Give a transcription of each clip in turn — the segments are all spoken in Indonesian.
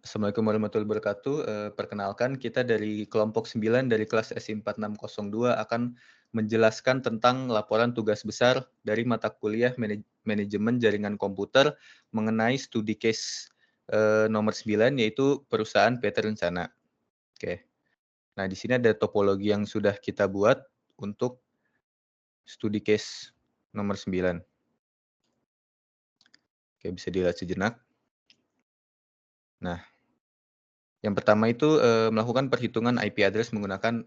Assalamualaikum warahmatullahi wabarakatuh. Perkenalkan kita dari kelompok 9 dari kelas SI 4602 akan menjelaskan tentang laporan tugas besar dari mata kuliah Manajemen Jaringan Komputer mengenai studi case nomor 9 yaitu perusahaan PT Rencana. Oke. Nah, di sini ada topologi yang sudah kita buat untuk studi case nomor 9. Oke, bisa dilihat sejenak. Nah, yang pertama itu melakukan perhitungan IP address menggunakan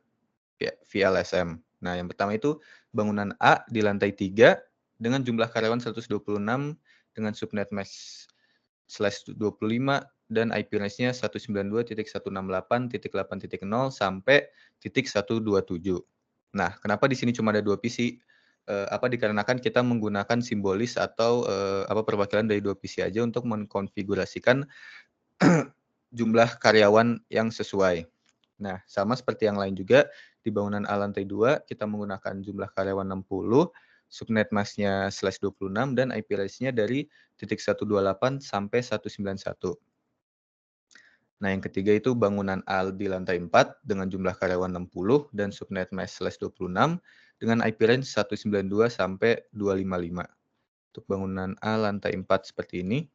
VLSM. Nah, yang pertama itu bangunan A di lantai 3 dengan jumlah karyawan 126 dengan subnet mesh/25 dan IP range-nya 192.168.8.0 sampai .127. Nah, kenapa di sini cuma ada 2 PC? Dikarenakan kita menggunakan simbolis atau perwakilan dari 2 PC aja untuk mengkonfigurasikan jumlah karyawan yang sesuai. Nah, sama seperti yang lain juga, di bangunan A lantai 2 kita menggunakan jumlah karyawan 60, subnet mask-nya /26 dan IP range-nya dari .128 sampai 191. Nah, yang ketiga itu bangunan A di lantai 4 dengan jumlah karyawan 60 dan subnet mask /26 dengan IP range 192 sampai 255. Untuk bangunan A lantai 4 seperti ini.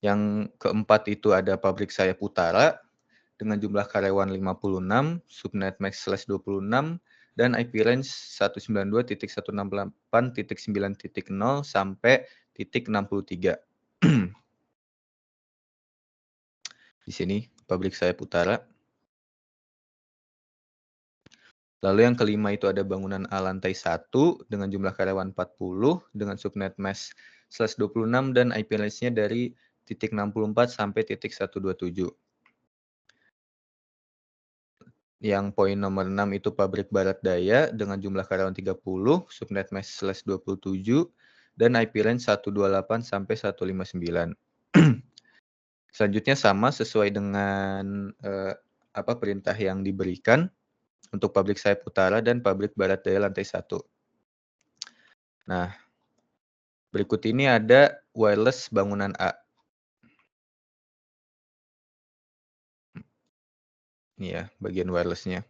Yang keempat itu ada pabrik sayap Utara dengan jumlah karyawan 56, subnet max/26, dan IP range 192.168.9.0 sampai .63. Di sini pabrik sayap Utara. Lalu yang kelima itu ada bangunan A lantai 1 dengan jumlah karyawan 40 dengan subnet max/26 dan IP range-nya dari .64 sampai .127. Yang poin nomor 6 itu pabrik Barat Daya dengan jumlah karyawan 30, subnet max/27 dan IP range 128 sampai 159. Selanjutnya sama sesuai dengan perintah yang diberikan untuk pabrik sayap Utara dan pabrik Barat Daya lantai 1. Nah, berikut ini ada wireless bangunan A. Ini ya, bagian wireless-nya.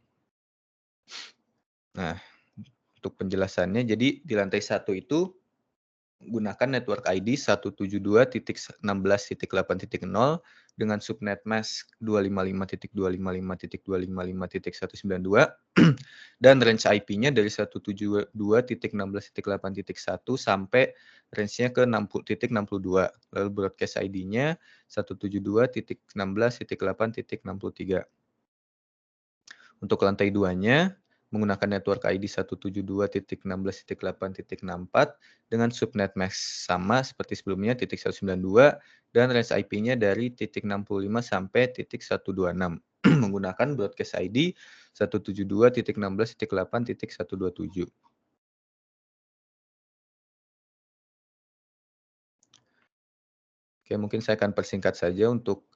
Nah, untuk penjelasannya, jadi di lantai 1 itu gunakan network ID 172.16.8.0 dengan subnet mask 255.255.255.192 dan range IP-nya dari 172.16.8.1 sampai range-nya ke 60.62. Lalu broadcast ID-nya 172.16.8.63. Untuk lantai 2-nya menggunakan network ID 172.16.8.64 dengan subnet mask sama seperti sebelumnya .192 dan range IP-nya dari .65 sampai .126 menggunakan broadcast ID 172.16.8.127. Oke, mungkin saya akan persingkat saja untuk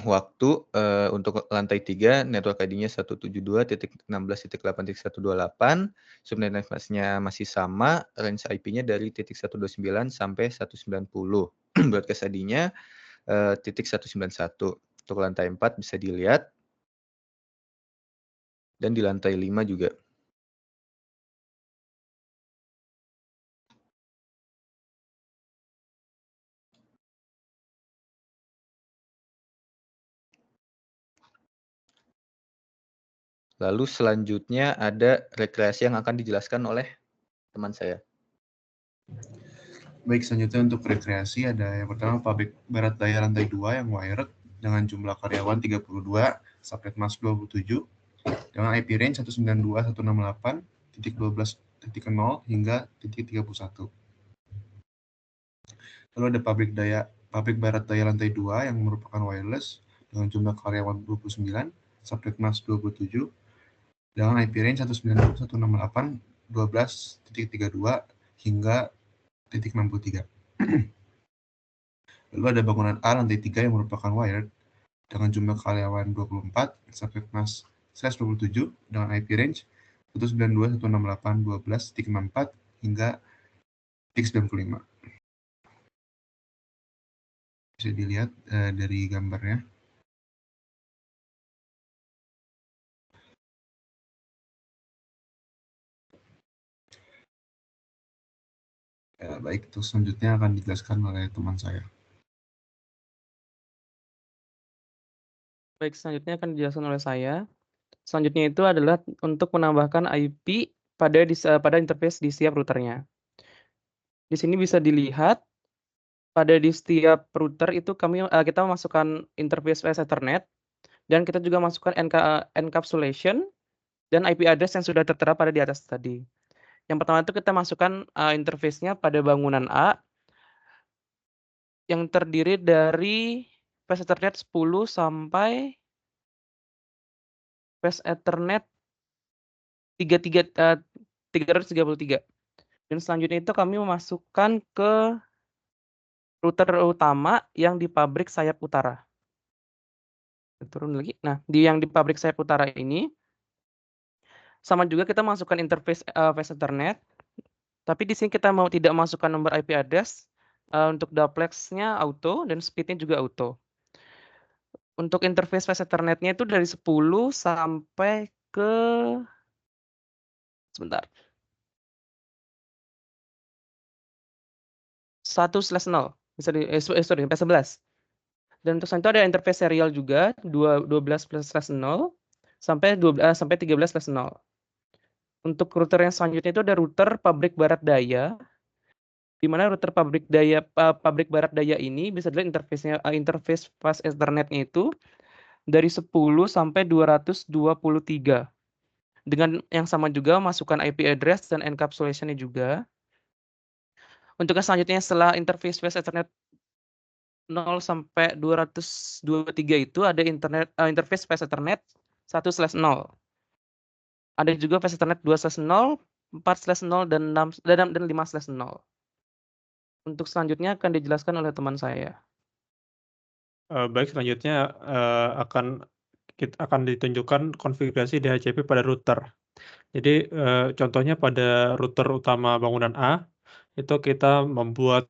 waktu, untuk lantai 3 network ID-nya 172.16.8.128, subnet mask-nya masih sama, range IP-nya dari .129 sampai 190. Broadcast ID-nya, .191. Untuk lantai 4 bisa dilihat. Dan di lantai 5 juga. Lalu selanjutnya ada rekreasi yang akan dijelaskan oleh teman saya. Baik, selanjutnya untuk rekreasi ada yang pertama pabrik Barat Daya lantai 2 yang wired dengan jumlah karyawan 32, subnet mask 27, dengan IP range 192.168.12.0 hingga .31. Lalu ada pabrik Barat Daya lantai 2 yang merupakan wireless dengan jumlah karyawan 29, subnet mask 27, dengan IP range 192.168.12.32 hingga .63. Lalu ada bangunan A lantai 3 yang merupakan wired dengan jumlah karyawan 24, subnet mask /27 dengan IP range 192.168.12.64 hingga .95. bisa dilihat dari gambarnya. Baik, itu selanjutnya akan dijelaskan oleh teman saya. Baik, selanjutnya akan dijelaskan oleh saya. Selanjutnya itu adalah untuk menambahkan IP pada interface di setiap routernya. Di sini bisa dilihat di setiap router itu kita memasukkan interface Ethernet dan kita juga masukkan encapsulation dan IP address yang sudah tertera pada di atas tadi. Yang pertama itu kita masukkan interface-nya pada bangunan A yang terdiri dari Fast Ethernet 10 sampai Fast Ethernet 333. Dan selanjutnya itu kami memasukkan ke router utama yang di pabrik sayap utara. Turun lagi. Nah, yang di pabrik sayap utara ini sama juga kita masukkan interface Fast Ethernet, tapi di sini kita tidak masukkan nomor IP address. Untuk duplex-nya auto dan speed-nya juga auto. Untuk interface Fast Ethernet-nya itu dari 10 sampai ke sebentar. 1/0. Bisa sampai 11. Dan untuk selanjutnya ada interface serial juga 12/0 sampai 13/0. Untuk router yang selanjutnya itu ada router pabrik barat daya, di mana router pabrik barat daya ini bisa dilihat interface Fast Ethernet-nya itu dari 10 sampai 223. Dengan yang sama juga masukkan IP address dan encapsulation-nya juga. Untuk yang selanjutnya setelah interface Fast Ethernet 0 sampai 223 itu ada interface Fast Ethernet 1/0. Ada juga Fast Ethernet 2/0, 4/0 dan 5/0. Untuk selanjutnya akan dijelaskan oleh teman saya. Baik, selanjutnya akan ditunjukkan konfigurasi DHCP pada router. Jadi contohnya pada router utama bangunan A, itu kita membuat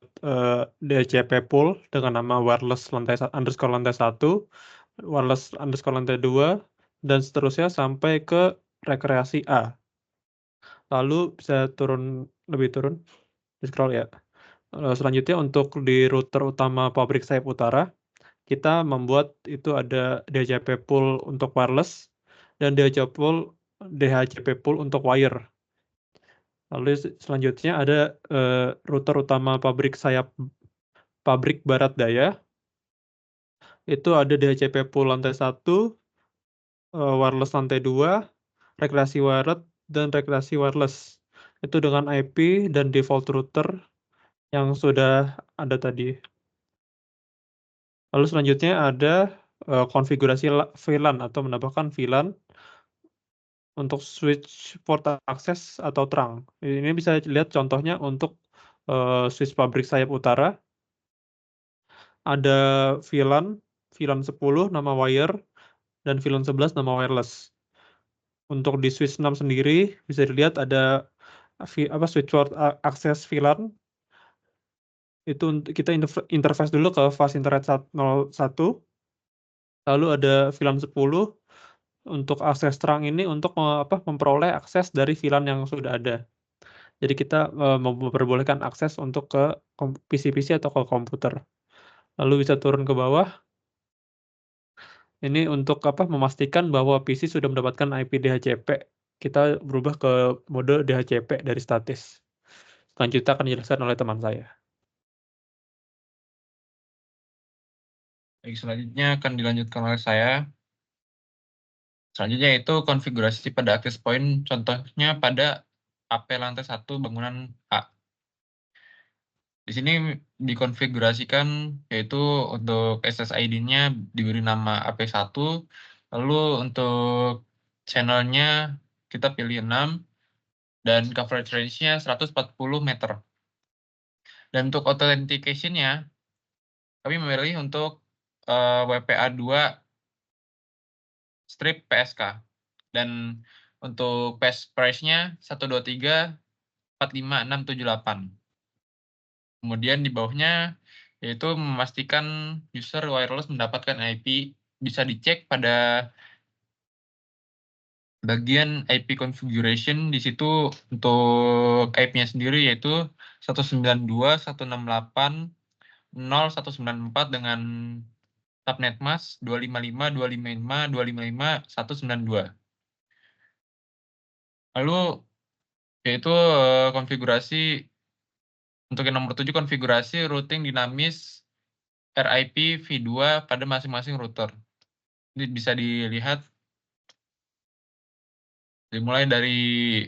DHCP pool dengan nama wireless lantai 1, wireless lantai 2, dan seterusnya sampai ke rekreasi A. Lalu bisa lebih turun, di scroll ya. Selanjutnya untuk di router utama pabrik sayap utara, kita membuat itu ada DHCP pool untuk wireless dan DHCP pool untuk wire. Lalu selanjutnya ada router utama pabrik barat daya. Itu ada DHCP pool lantai 1, wireless lantai 2, rekreasi wired, dan rekreasi wireless. Itu dengan IP dan default router yang sudah ada tadi. Lalu selanjutnya ada konfigurasi VLAN atau menambahkan VLAN untuk switch port akses atau trunk. Ini bisa dilihat contohnya untuk switch pabrik sayap utara. Ada VLAN 10 nama wire dan VLAN 11 nama wireless. Untuk di switch 6 sendiri bisa dilihat ada switch port akses VLAN. Itu kita interface dulu ke fast internet 01. Lalu ada VLAN 10 untuk akses terang ini untuk memperoleh akses dari VLAN yang sudah ada. Jadi kita memperbolehkan akses untuk ke PC-PC atau ke komputer. Lalu bisa turun ke bawah. Ini untuk memastikan bahwa PC sudah mendapatkan IP DHCP. Kita berubah ke mode DHCP dari statis. Selanjutnya akan dijelaskan oleh teman saya. Baik, selanjutnya akan dilanjutkan oleh saya. Selanjutnya itu konfigurasi pada access point, contohnya pada AP lantai 1 bangunan A. Di sini dikonfigurasikan yaitu untuk SSID-nya diberi nama AP1, lalu untuk channel-nya kita pilih 6, dan coverage range-nya 140 meter. Dan untuk authentication-nya, kami memilih untuk WPA2 strip PSK. Dan untuk passphrase-nya 123 45678. Kemudian di bawahnya yaitu memastikan user wireless mendapatkan IP. Bisa dicek pada bagian IP configuration. Di situ untuk IP-nya sendiri yaitu 192.168.0.194 dengan subnet mask 255.255.255.192. Lalu yaitu konfigurasi untuk yang nomor 7, konfigurasi routing dinamis RIP v2 pada masing-masing router. Ini bisa dilihat dimulai dari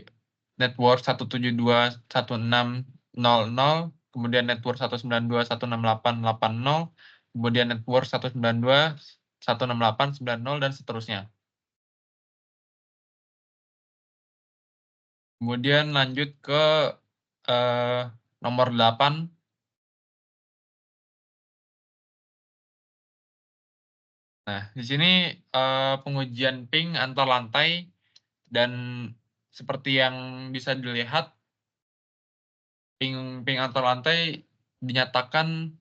network 172.16.00, kemudian network 192.168.80, kemudian network 192.168.90 dan seterusnya. Kemudian lanjut ke nomor 8. Nah, di sini pengujian ping antar lantai, dan seperti yang bisa dilihat ping antar lantai dinyatakan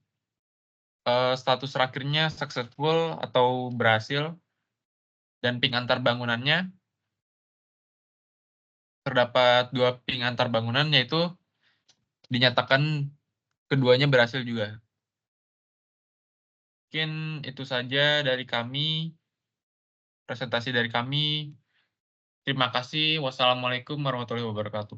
status terakhirnya successful atau berhasil, dan ping antar bangunannya terdapat 2 ping antar bangunan, yaitu dinyatakan keduanya berhasil juga. Mungkin itu saja dari kami, presentasi dari kami. Terima kasih. Wassalamualaikum warahmatullahi wabarakatuh.